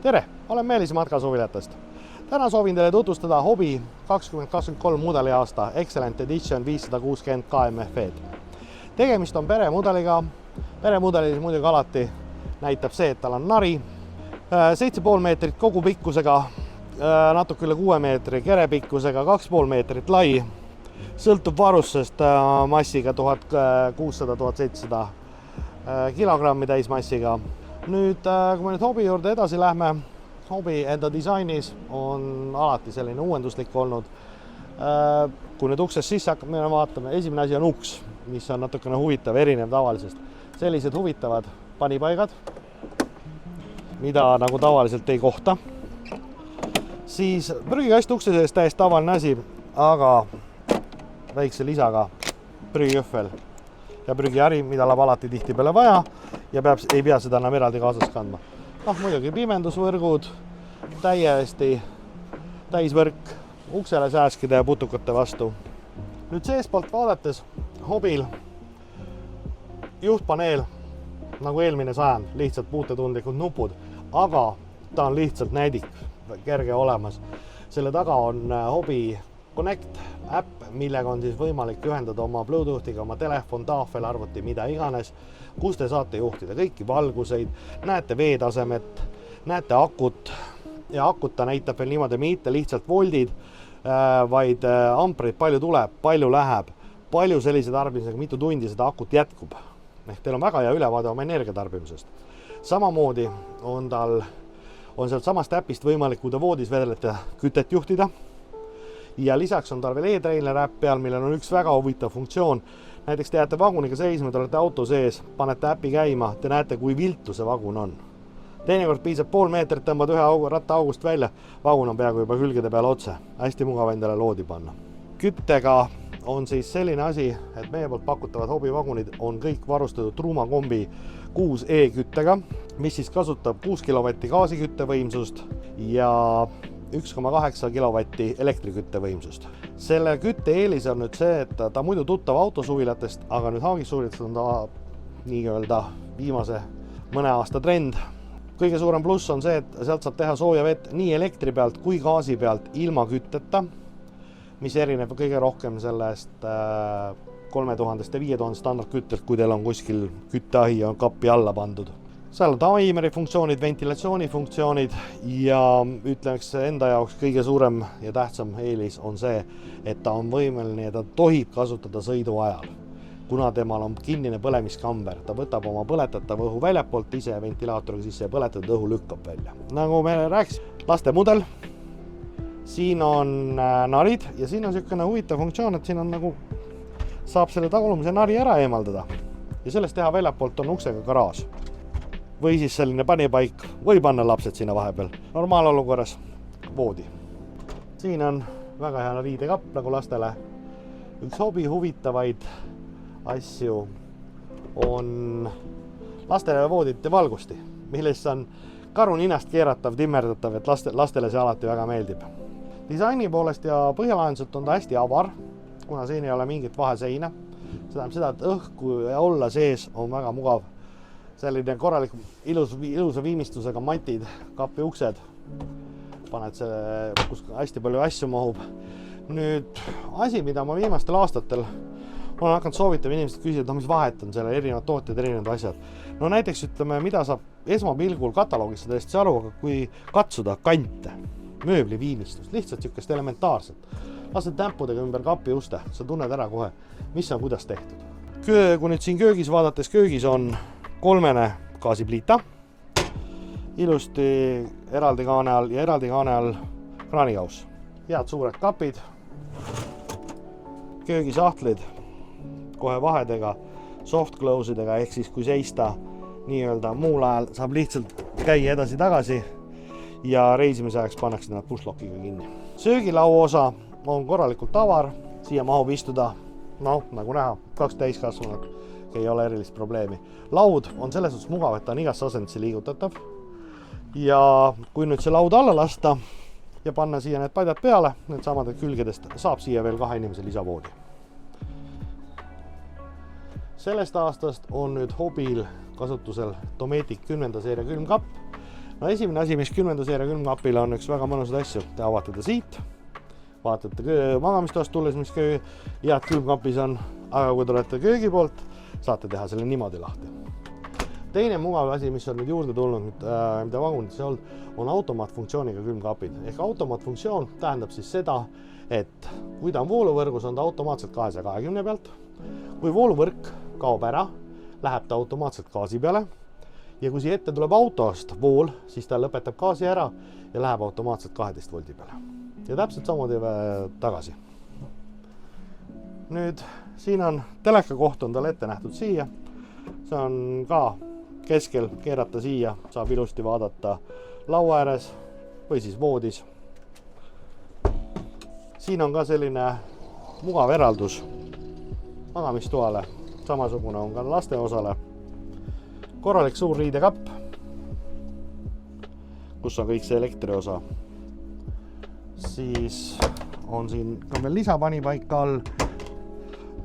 Tere, olen Meelis Matkasuvilatest. Täna soovin teile tutvustada Hobby 2023 mudeliaasta Excellent Edition 560 KMF-d. Tegemist on peremudeliga. Peremudelis muidugi alati näitab see, et tal on nari. 7,5 meetrit kogupikkusega, natuke üle 6 meetri kerepikkusega, 2,5 meetrit lai. Sõltub varustusest massiga 1600-1700 kilogrammi täismassiga. Nüüd, kui me nüüd Hobby juurde edasi lähme, Hobby enda disainis on alati selline uuenduslik olnud. Kui nüüd uksest sisse hakkab, me vaatame, esimene asi on uks, mis on natukene huvitav, erinev tavalisest. Sellised huvitavad panipaigad, mida nagu tavaliselt ei kohta. Siis prügikast ukse sees täiesti tavaline asi, aga väikse lisaga prügijõhvel ja prügiari, mida läheb alati tihti peale vaja ja ei pea seda enam eraldi kaasas kandma. Muidugi pimendusvõrgud, täiesti täisvõrk uksele sääskide ja putukate vastu. Nüüd seespoolt vaadates Hobbyl juhtpaneel nagu eelmine sajand, lihtsalt puutetundlikud nupud, aga ta on lihtsalt näidik, kerge olemas. Selle taga on Hobby Connect äpp, millega on siis võimalik ühendada oma Bluetoothiga oma telefon, tahvel, arvuti, mida iganes, kus te saate juhtida kõiki valguseid, näete veetasemet, näete akut ja akut ta näitab veel niimoodi mitte lihtsalt voldid, vaid ampreid palju tuleb, palju läheb, palju sellise tarbimisega, mitu tundi seda akut jätkub. Ehk teil on väga hea ülevaade oma energiatarbimisest. Samamoodi on sealt samast äpist võimalik, kui te voodis vedelete, kütet juhtida. Ja lisaks on tal veel e-trailer äpp peal, millel on üks väga huvitav funktsioon. Näiteks te jääte vaguniga seisma, te olete auto sees, panete äpi käima, te näete, kui viltu see vagun on. Teinekord piisab pool meetrit, tõmbad ühe ratta august välja, vagun on peaaegu juba külgede peale otse. Hästi mugav endale loodi panna. Küttega on siis selline asi, et meie poolt pakutavad Hobby vagunid on kõik varustatud Trumakombi 6E küttega, mis siis kasutab 6 kilovatti gaasiküttevõimsust ja 1,8 kilovatti elektriküttevõimsust. Selle kütte eelis on nüüd see, et ta muidu tuttav autosuvilatest, aga nüüd haagissuvilatest on ta nii-öelda viimase mõne aasta trend. Kõige suurem pluss on see, et sealt saab teha sooja vett nii elektri pealt kui gaasi pealt ilma kütteta, mis erineb kõige rohkem sellest 3000 ja 5000 standardküttelt, kui teil on kuskil kütteahi ja kappi alla pandud. Seal on taimeri funktsioonid, ventilatsiooni funktsioonid ja ütleks enda jaoks kõige suurem ja tähtsam eelis on see, et ta on võimeline ja ta tohib kasutada sõidu ajal. Kuna temal on kinnine põlemiskamber, ta võtab oma põletatava õhu väljapoolt ise ventilaatoriga sisse ja põletatud õhu lükkab välja. Nagu me rääkisime, laste mudel, siin on narid ja siin on selline huvitav funktsioon, et siin on nagu saab selle tagumise nari ära eemaldada ja sellest teha väljapoolt on uksega garaaž. Või siis selline panipaik või panna lapsed sinna vahepeal. Normaalolukorras voodi. Siin on väga hea riidekapp nagu lastele. Üks Hobby huvitavaid asju on lastele voodite valgusti, milles on karu ninast keeratav, timmerdatav, et lastele see alati väga meeldib. Disaini poolest ja põhjalahenduselt on ta hästi avar, kuna siin ei ole mingit vaheseina. See tähendab seda, et õhku ja olla sees on väga mugav. Selline korralik ilusa viimistlusega matid, kapi uksed, paned selle, kus hästi palju asju mahub. Nüüd asi, mida ma viimastel aastatel olen hakanud soovitama inimesed küsida, mis vahet on selle erinevad tootjad, erinevad asjad. No näiteks ütleme, mida saab esmapilgul kataloogis seda hästi aru, aga kui katsuda kante, mööbli viimistlust, lihtsalt niisugust elementaarset. Lased tämpudega ümber kapi uste, sa tunned ära kohe, mis on kuidas tehtud. Kui nüüd siin köögis vaadates, köögis on 3 gaasipliita, ilusti eraldi kaane all ja eraldi kaane all kraanikaus. Head suured kapid, köögisahtlid kohe vahedega, soft close'idega, ehk siis kui seista nii-öelda muul ajal saab lihtsalt käia edasi-tagasi ja reisimise ajaks pannakse nad pushlockiga kinni. Söögilau osa on korralikult avar, siia mahub istuda, nagu näha, 2 täiskasvanut. Ei ole erilist probleemi. Laud on selles suhtes mugav, et ta on igasse asendisse liigutatav. Ja kui nüüd see laud alla lasta ja panna siia need padjad peale, need samade külgedest, saab siia veel 2 inimese lisavoodi. Sellest aastast on nüüd Hobbyl kasutusel Dometic 10. seeria külmkapp. No esimene asi, mis 10. seeria külmkapile on üks väga mõnusad asju. Te avate ta siit, vaatate magamistoast tulles, mis head külmkapis on, aga kui tulete köögi poolt, saate teha selle niimoodi lahti. Teine mugav asi, mis on nüüd juurde tulnud, mida vagunites ei olnud, on automaatfunktsiooniga külmkapid. Ehk automaatfunktsioon tähendab siis seda, et kui ta on vooluvõrgus, on ta automaatselt 220 pealt. Kui vooluvõrk kaob ära, läheb ta automaatselt gaasi peale ja kui siia ette tuleb autost vool, siis ta lõpetab gaasi ära ja läheb automaatselt 12 voldi peale. Ja täpselt samamoodi tagasi. Nüüd siin on teleka koht on tal ette nähtud siia. See on ka keskel keerata siia, saab ilusti vaadata laua ääres või siis voodis. Siin on ka selline mugav eraldus magamistoale, samasugune on ka laste osale. Korralik suur riidekapp, kus on kõik see elektri osa. Siis on siin ka veel lisapanipaika all.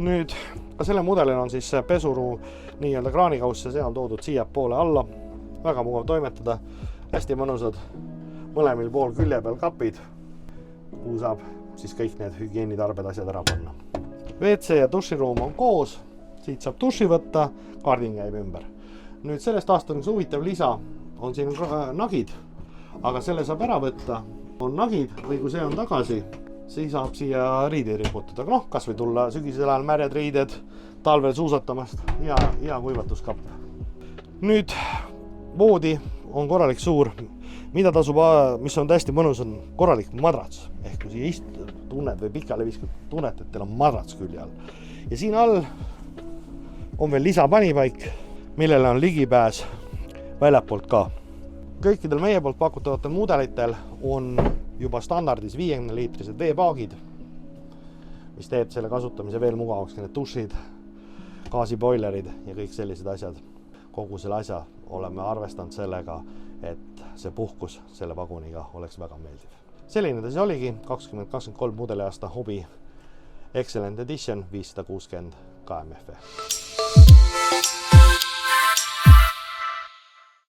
Nüüd ka selle mudelil on siis pesuru nii-öelda kraanikauss ja see on toodud siia poole alla. Väga mugav toimetada, hästi mõnusad mõlemil pool külje peal kapid, kuhu saab siis kõik need hügieenitarbed asjad ära panna. WC ja duširuum on koos, siit saab duši võtta, kaardin käib ümber. Nüüd sellest aastast on üks huvitav lisa, on siin nagid, aga selle saab ära võtta, on nagid või kui see on tagasi, siis saab siia riideid riputada. Noh, kas või tulla sügisel ajal märjad riided, talvel suusatamast ja kuivatuskapp. Nüüd voodi on korralik suur, mida tasub, mis on täiesti mõnus, on korralik madrats. Ehk kui siia tunned või pikale viskad, tunned, et teil on madrats külje all. Ja siin all on veel lisapanipaik, millele on ligipääs väljapoolt ka. Kõikidel meie poolt pakutavatel mudelitel on juba standardis 50-liitrised veepaagid, mis teeb selle kasutamise veel mugavaks, need dušid, gaasiboilerid ja kõik sellised asjad. Kogu selle asja oleme arvestanud sellega, et see puhkus selle vaguniga oleks väga meeldiv. Selline ta siis oligi 2023 mudeliaasta Hobby Excellent Edition 560 KMF.